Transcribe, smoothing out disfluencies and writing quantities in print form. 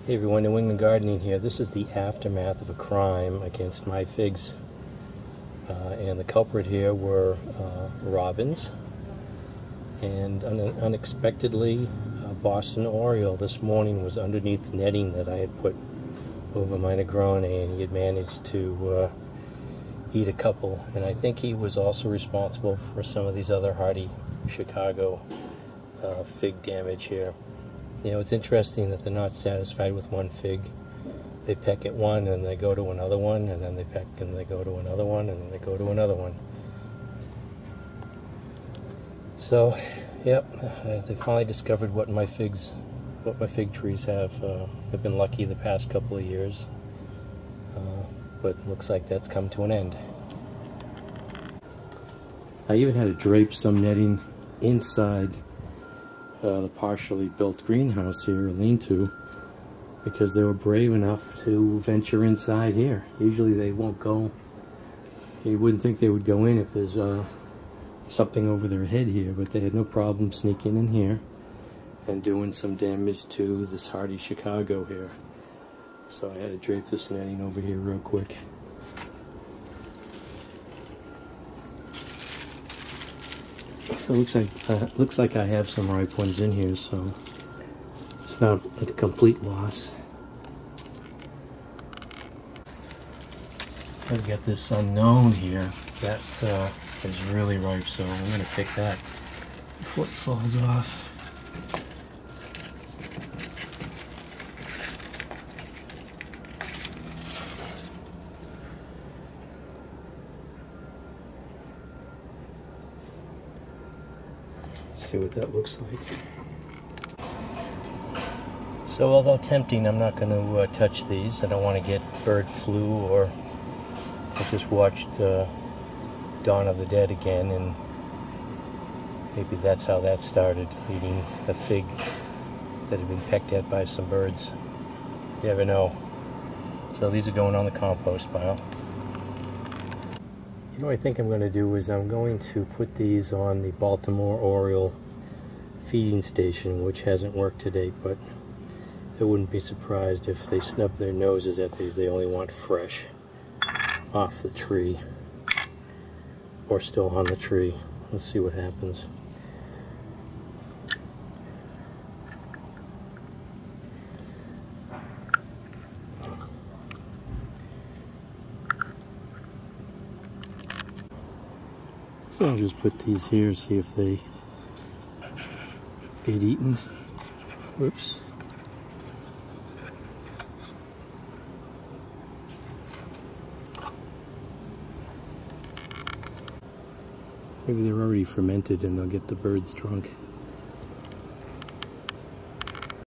Hey everyone, New England Gardening here. This is the aftermath of a crime against my figs. And the culprit here were robins. And unexpectedly, Boston Oriole this morning was underneath netting that I had put over my Negroni, and he had managed to eat a couple. And I think he was also responsible for some of these other hardy Chicago fig damage here. You know, it's interesting that they're not satisfied with one fig. They peck at one, and they go to another one, and then they peck and they go to another one, and then they go to another one. So, yep, they finally discovered what my fig trees have. I've been lucky the past couple of years, but looks like that's come to an end. I even had to drape some netting inside the partially built greenhouse here, or lean-to, because they were brave enough to venture inside here. Usually they won't go. You wouldn't think they would go in if there's something over their head here, but they had no problem sneaking in here and doing some damage to this hardy Chicago here. So I had to drape this netting over here real quick. So it looks like I have some ripe ones in here, so it's not a complete loss. I've got this unknown here that is really ripe, so I'm going to pick that before it falls off. See what that looks like. So although tempting, I'm not going to touch these. I don't want to get bird flu, or I just watched Dawn of the Dead again, and maybe that's how that started, eating a fig that had been pecked at by some birds. You never know. So these are going on the compost pile. You know what I think I'm going to do is I'm going to put these on the Baltimore Oriole feeding station, which hasn't worked to date, but I wouldn't be surprised if they snub their noses at these. They only want fresh off the tree, or still on the tree. Let's see what happens. So I'll just put these here, see if they get eaten. Whoops. Maybe they're already fermented and they'll get the birds drunk.